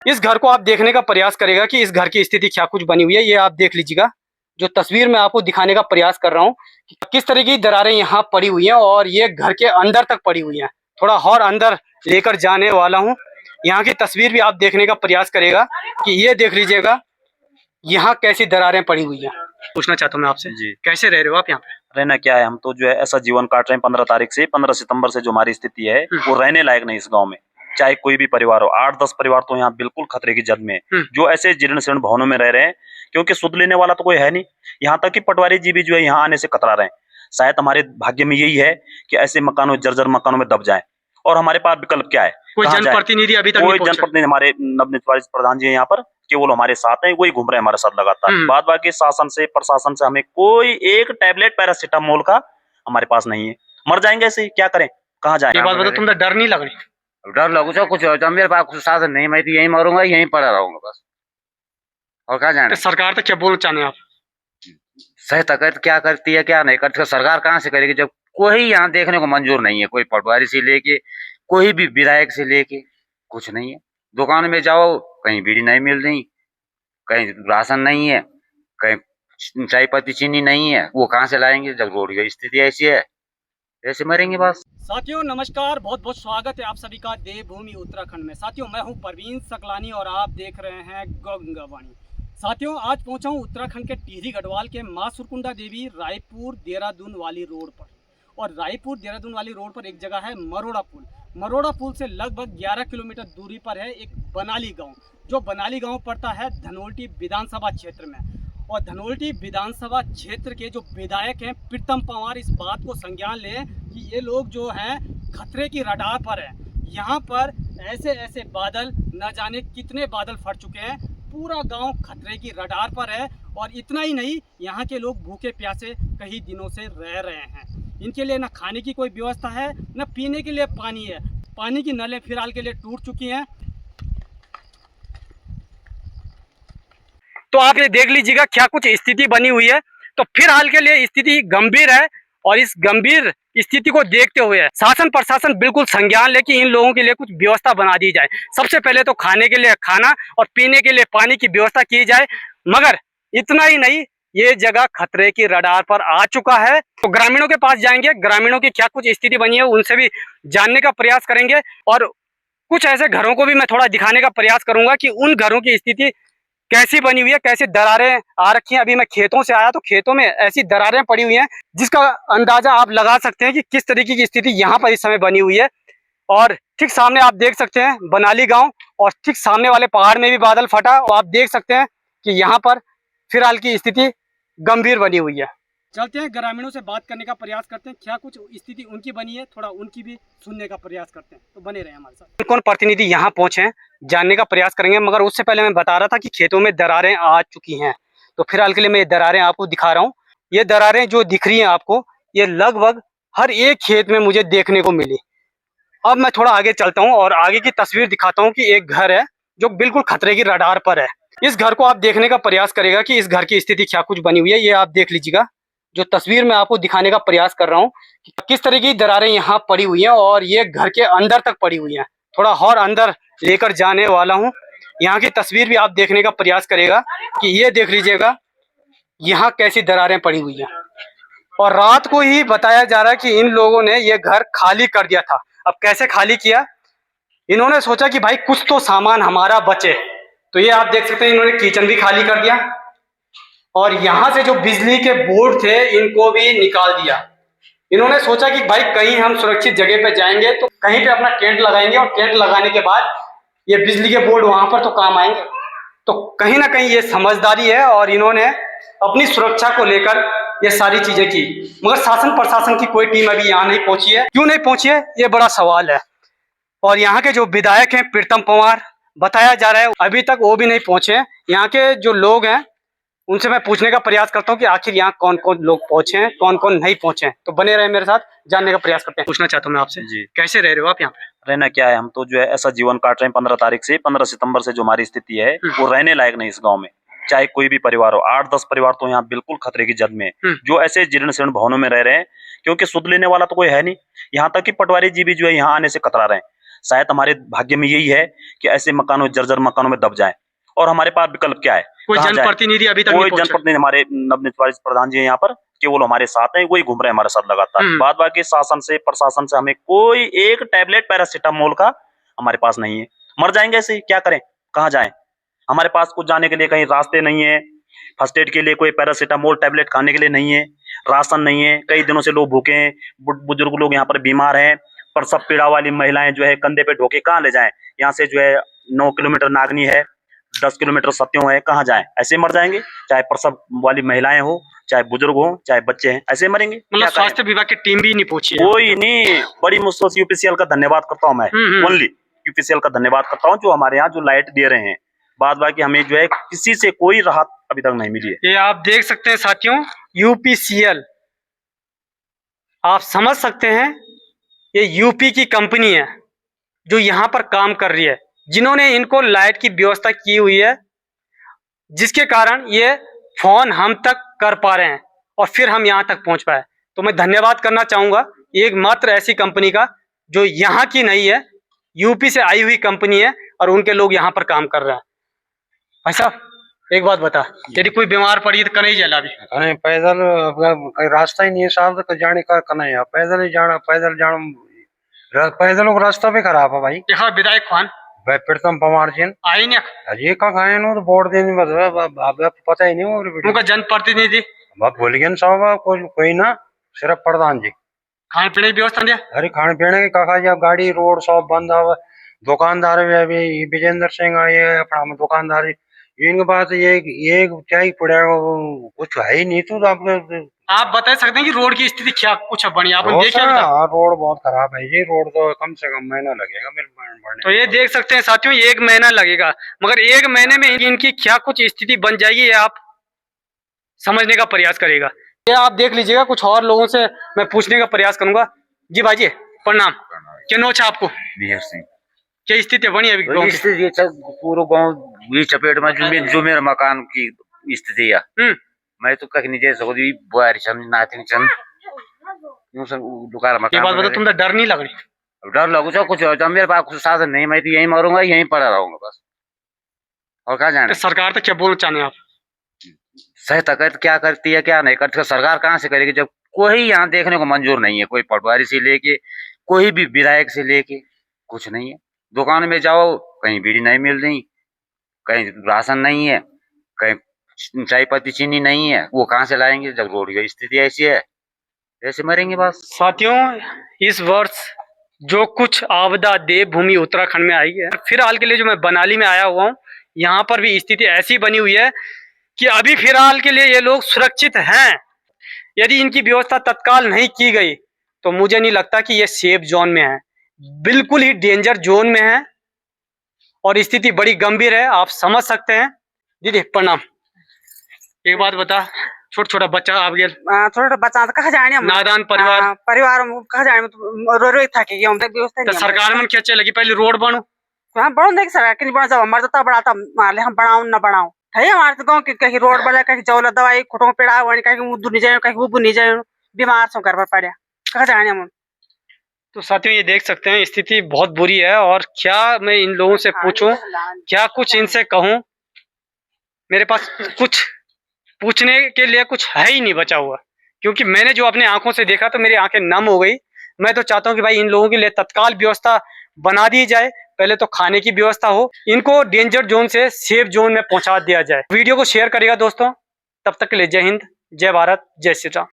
इस घर को आप देखने का प्रयास करेगा कि इस घर की स्थिति क्या कुछ बनी हुई है। ये आप देख लीजिएगा, जो तस्वीर में आपको दिखाने का प्रयास कर रहा हूँ कि किस तरह की दरारें यहाँ पड़ी हुई हैं और ये घर के अंदर तक पड़ी हुई हैं। थोड़ा और अंदर लेकर जाने वाला हूँ। यहाँ की तस्वीर भी आप देखने का प्रयास करेगा कि ये देख लीजिएगा यहाँ कैसी दरारें पड़ी हुई हैं। पूछना चाहता हूँ मैं आपसे, जी, कैसे रह रहे हो आप यहाँ पे? रहना क्या है, हम तो जो है ऐसा जीवन काट रहे हैं 15 तारीख से, 15 सितंबर से जो हमारी स्थिति है वो रहने लायक नहीं इस गांव में। चाहे कोई भी परिवार हो, 8-10 परिवार तो यहाँ बिल्कुल खतरे की जद में है, जो ऐसे जीर्ण शीर्ण भवनों में रह रहे हैं, क्योंकि सुध लेने वाला तो कोई है नहीं। यहाँ तक कि पटवारी जी भी जो है यहाँ आने से कतरा रहे हैं। शायद हमारे भाग्य में यही है कि ऐसे मकानों, जर्जर मकानों में दब जाए। और हमारे पास विकल्प क्या है? कोई कहाँ जाएं? जनप्रतिनिधि अभी तक कोई नहीं पहुंचा? जनप्रतिनिधि, हमारे नवनिर्वाचित प्रधान जी हैं यहाँ पर, केवल हमारे साथ हैं, वही घूम रहे हैं हमारे साथ लगातार। बाद बाकी शासन से, प्रशासन से हमें कोई एक टैबलेट पैरासिटामोल का हमारे पास नहीं है। मर जाएंगे ऐसे ही, क्या करें, कहाँ जाएं? ये बात बताओ, तुम डर नहीं लग रही? डर लगू तो कुछ हो, मेरे पास कुछ साधन नहीं, मैं तो यहीं मरूंगा, यहीं पड़ा रहूंगा बस, और कहाँ जाना। तो सरकार तक क्या बोलना चाहते हैं आप? सहायता कर क्या करती है क्या नहीं करती है, सरकार कहाँ से करेगी जब कोई यहाँ देखने को मंजूर नहीं है। कोई पटवारी से लेके कोई भी विधायक से लेके कुछ नहीं है। दुकान में जाओ, कहीं बीड़ी नहीं मिल रही, कहीं राशन नहीं है, कहीं चाय पत्ती चीनी नहीं है। वो कहाँ से लाएंगे जब रोड की स्थिति ऐसी है? ऐसे मरेंगे बस। साथियों नमस्कार, बहुत बहुत स्वागत है आप सभी का देवभूमि उत्तराखंड में। साथियों मैं हूं परवीन सकलानी और आप देख रहे हैं गंगावाणी। साथियों आज पहुंचा हूं उत्तराखंड के टिहरी गढ़वाल के मां सुरकुंडा देवी रायपुर देहरादून वाली रोड पर। और रायपुर देहरादून वाली रोड पर एक जगह है मरोड़ा पुल। मरोड़ा पुल से लगभग 11 किलोमीटर दूरी पर है एक बनाली गाँव, जो बनाली गाँव पड़ता है धनोल्टी विधानसभा क्षेत्र में। और धनोल्टी विधानसभा क्षेत्र के जो विधायक हैं प्रीतम पंवार इस बात को संज्ञान लें कि ये लोग जो हैं खतरे की रडार पर हैं। यहाँ पर ऐसे ऐसे बादल, न जाने कितने बादल फट चुके हैं, पूरा गांव खतरे की रडार पर है। और इतना ही नहीं, यहाँ के लोग भूखे प्यासे कई दिनों से रह रहे हैं। इनके लिए न खाने की कोई व्यवस्था है, न पीने के लिए पानी है। पानी की नलें फिलहाल के लिए टूट चुकी हैं। तो आप ये देख लीजिएगा क्या कुछ स्थिति बनी हुई है। तो फिलहाल के लिए स्थिति गंभीर है और इस गंभीर स्थिति को देखते हुए शासन प्रशासन बिल्कुल संज्ञान ले कि इन लोगों के लिए कुछ व्यवस्था बना दी जाए। सबसे पहले तो खाने के लिए खाना और पीने के लिए पानी की व्यवस्था की जाए। मगर इतना ही नहीं, ये जगह खतरे की रडार पर आ चुका है। तो ग्रामीणों के पास जाएंगे, ग्रामीणों की क्या कुछ स्थिति बनी है उनसे भी जानने का प्रयास करेंगे। और कुछ ऐसे घरों को भी मैं थोड़ा दिखाने का प्रयास करूंगा कि उन घरों की स्थिति कैसी बनी हुई है, कैसे दरारें आ रखी हैं। अभी मैं खेतों से आया तो खेतों में ऐसी दरारें पड़ी हुई हैं जिसका अंदाजा आप लगा सकते हैं कि किस तरीके की स्थिति यहाँ पर इस समय बनी हुई है। और ठीक सामने आप देख सकते हैं बनाली गांव, और ठीक सामने वाले पहाड़ में भी बादल फटा। और आप देख सकते हैं कि यहाँ पर फिलहाल की स्थिति गंभीर बनी हुई है। चलते हैं ग्रामीणों से बात करने का प्रयास करते हैं, क्या कुछ स्थिति उनकी बनी है, थोड़ा उनकी भी सुनने का प्रयास करते हैं। तो बने रहे हमारे साथ। कौन प्रतिनिधि यहाँ पहुंचे हैं जानने का प्रयास करेंगे। मगर उससे पहले मैं बता रहा था कि खेतों में दरारें आ चुकी हैं। तो फिलहाल के लिए मैं ये दरारें आपको दिखा रहा हूँ। ये दरारें जो दिख रही हैं आपको, ये लगभग हर एक खेत में मुझे देखने को मिली। अब मैं थोड़ा आगे चलता हूँ और आगे की तस्वीर दिखाता हूँ कि एक घर है जो बिल्कुल खतरे की रडार पर है। इस घर को आप देखने का प्रयास करेगा कि इस घर की स्थिति क्या कुछ बनी हुई है। ये आप देख लीजिएगा, जो तस्वीर में आपको दिखाने का प्रयास कर रहा हूँ कि किस तरह की दरारें यहाँ पड़ी हुई हैं और ये घर के अंदर तक पड़ी हुई हैं। थोड़ा और अंदर लेकर जाने वाला हूँ। यहाँ की तस्वीर भी आप देखने का प्रयास करेगा कि ये देख लीजिएगा यहाँ कैसी दरारें पड़ी हुई हैं। और रात को ही बताया जा रहा है कि इन लोगों ने ये घर खाली कर दिया था। अब कैसे खाली किया, इन्होंने सोचा कि भाई कुछ तो सामान हमारा बचे। तो ये आप देख सकते हैं इन्होंने किचन भी खाली कर दिया और यहाँ से जो बिजली के बोर्ड थे इनको भी निकाल दिया। इन्होंने सोचा कि भाई कहीं हम सुरक्षित जगह पे जाएंगे तो कहीं पे अपना टेंट लगाएंगे और टेंट लगाने के बाद ये बिजली के बोर्ड वहां पर तो काम आएंगे। तो कहीं ना कहीं ये समझदारी है और इन्होंने अपनी सुरक्षा को लेकर ये सारी चीजें की। मगर शासन प्रशासन की कोई टीम अभी यहाँ नहीं पहुंची है। क्यों नहीं पहुंची है, ये बड़ा सवाल है। और यहाँ के जो विधायक हैं प्रीतम पंवार, बताया जा रहा है अभी तक वो भी नहीं पहुंचे हैं। यहाँ के जो लोग हैं उनसे मैं पूछने का प्रयास करता हूँ कि आखिर यहाँ कौन कौन लोग पहुंचे हैं, कौन कौन नहीं पहुंचे हैं। तो बने रहे मेरे साथ, जानने का प्रयास करते हैं। पूछना चाहता हूँ मैं आपसे, जी, कैसे रह रहे हो आप यहाँ पे? रहना क्या है, हम तो जो है ऐसा जीवन काट रहे हैं 15 तारीख से, 15 सितंबर से जो हमारी स्थिति है वो रहने लायक नहीं इस गांव में। चाहे कोई भी परिवार हो, 8-10 परिवार तो यहाँ बिल्कुल खतरे की जद में है, जो ऐसे जीर्ण शीर्ण भवनों में रह रहे हैं, क्योंकि सुध लेने वाला तो कोई है नहीं। यहाँ तक कि पटवारी जी भी जो है यहाँ आने से कतरा रहे हैं। शायद हमारे भाग्य में यही है कि ऐसे मकानों, जर्जर मकानों में दब जाएं। और हमारे पास विकल्प क्या है? कोई कहाँ जाएं? जनप्रतिनिधि अभी तक कोई नहीं पहुंचा। जनप्रतिनिधि, हमारे नवनिर्वाचित प्रधान जी हैं यहाँ पर, केवल हमारे साथ हैं, वही घूम रहे हैं हमारे साथ लगातार। बाद बाकी शासन से, प्रशासन से हमें कोई एक टैबलेट पैरासिटामोल का हमारे पास नहीं है। मर जाएंगे ऐसे ही, क्या करें, कहाँ जाएं? हमारे पास कुछ जाने के लिए कहीं रास्ते नहीं है, फर्स्ट एड के लिए कोई पैरासिटामोल टैबलेट खाने के लिए नहीं है, राशन नहीं है, कई दिनों से लोग भूखे हैं, बुजुर्ग लोग यहाँ पर बीमार हैं, प्रसव पीड़ा वाली महिलाएं जो है कंधे पे ढोके कहाँ ले जाएं? यहाँ से जो है 9 किलोमीटर नागनी है, 10 किलोमीटर सत्यों है, कहाँ जाएं? ऐसे मर जाएंगे, चाहे प्रसव वाली महिलाएं हो, चाहे बुजुर्ग हो, चाहे बच्चे हैं, ऐसे मरेंगे। मतलब स्वास्थ्य विभाग की टीम भी नहीं पहुंची है। कोई नहीं। बड़ी मुश्किल से यूपीसीएल का धन्यवाद करता हूँ मैं, ओनली यूपीसीएल का धन्यवाद करता हूँ जो हमारे यहाँ जो लाइट दे रहे हैं। बाद बाकी हमें जो है किसी से कोई राहत अभी तक नहीं मिली है। ये आप देख सकते हैं साथियों, यूपीसीएल, आप समझ सकते हैं, ये यूपी की कंपनी है जो यहाँ पर काम कर रही है, जिन्होंने इनको लाइट की व्यवस्था की हुई है, जिसके कारण ये फोन हम तक कर पा रहे हैं और फिर हम यहाँ तक पहुंच पाए। तो मैं धन्यवाद करना चाहूंगा एकमात्र ऐसी कंपनी का जो यहाँ की नहीं है, यूपी से आई हुई कंपनी है और उनके लोग यहाँ पर काम कर रहे हैं। भाई साहब एक बात बता, यदि कोई बीमार पड़ी तो कहीं जला भी कहीं पैदल कहीं रास्ता ही नहीं है साहब, तो जाने का कना है, पैदल ही जाना, पैदल जाना, पैदलों का रास्ता भी खराब है भाई। देखा विधायक खान भाई प्रीतम पवार जी आई नहीं, अजय का खाए नो तो वोट देने में पता ही नहीं हो उनका जनप्रतिनिधि अब भूल गए साहब, कोई ना, सिर्फ प्रधान जी खाने पीने की व्यवस्था दिया। अरे खाने पीने की काका जी, गाड़ी रोड सब बंद है, दुकानदार भी अभी विजेंद्र सिंह आए अपना दुकानदार, इनके पास ये क्या ही पड़ेगा, कुछ है ही नहीं। तो आप बता सकते हैं कि रोड की स्थिति क्या कुछ बनी, आपने रोड देखा? रोड बहुत खराब है जी, रोड तो कम से कम महीना लगेगा मेरे बढ़ने। तो ये देख सकते हैं साथियों, 1 महीना लगेगा, मगर 1 महीने में इनकी क्या कुछ स्थिति बन जाएगी ये आप समझने का प्रयास करेगा। ये आप देख लीजिएगा, कुछ और लोगों से मैं पूछने का प्रयास करूंगा। जी भाजी प्रणाम, क्या नोच आपको? क्या स्थिति बनी अभी गाँव की? स्थिति पूरा गाँव ये चपेट में जो मेरे मकान की स्थिति है, मैं तो कहीं नहीं जा सकती, बुआरी छन नातिन छन, यूं सब दुकान मकान। ये बात बता, तुम डर नहीं लग रही? डर लगू चाहे कुछ हो, जब मेरे पास कुछ साधन नहीं, मैं तो यहीं मरूंगा, यहीं पड़ा रहूंगा बस, और क्या जाने। तो सरकार तो क्या बोलना चाहते हैं आप? सहायता कर क्या करती है क्या नहीं करती, सरकार कहाँ से करेगी जब कोई यहाँ देखने को मंजूर नहीं है, कोई पटवारी से लेके कोई भी विधायक से लेके कुछ नहीं है। दुकान में जाओ कहीं बीड़ी नहीं मिल रही, कहीं राशन नहीं है, कहीं चाय पत्ती चीनी नहीं है, वो कहाँ से लाएंगे जब रोड की स्थिति ऐसी है, ऐसे मरेंगे बस। साथियों इस वर्ष जो कुछ आपदा देवभूमि उत्तराखंड में आई है, फिलहाल के लिए जो मैं बनाली में आया हुआ हूँ, यहाँ पर भी स्थिति ऐसी बनी हुई है कि अभी फिलहाल के लिए ये लोग सुरक्षित हैं। यदि इनकी व्यवस्था तत्काल नहीं की गई तो मुझे नहीं लगता कि ये सेफ जोन में है, बिल्कुल ही डेंजर जोन में है और स्थिति बड़ी गंभीर है, आप समझ सकते हैं। दीदी प्रणाम, एक बात बता, छोटा छोटा बच्चा आप गए, छोटा बच्चा तो कहाँ जाने, नादान परिवार, परिवार में कहाँ जाने, रो रो थके गए, व्यवस्था तो सरकार में क्या लगी पहले रोड बनो, हाँ बढ़ो देख सरकार के बना, जब हमारे तो बढ़ाता माले हम बढ़ाऊ न बढ़ाऊ है हमारे तो गाँव की, कहीं रोड बना, कहीं जौला दवाई खुटों पेड़ा वही, कहीं मुद्दू नहीं जाए, कहीं वो नहीं जाए, बीमार सो घर पर पड़ा, कहाँ जाने हम। तो साथियों ये देख सकते हैं स्थिति बहुत बुरी है, और क्या मैं इन लोगों से पूछूं, क्या कुछ इनसे कहूं, मेरे पास कुछ पूछने के लिए कुछ है ही नहीं बचा हुआ, क्योंकि मैंने जो अपने आंखों से देखा तो मेरी आंखें नम हो गई। मैं तो चाहता हूं कि भाई इन लोगों के लिए तत्काल व्यवस्था बना दी जाए, पहले तो खाने की व्यवस्था हो, इनको डेंजर जोन से सेफ जोन में पहुंचा दिया जाए। वीडियो को शेयर करेगा दोस्तों, तब तक के लिए जय हिंद, जय भारत, जय श्री राम।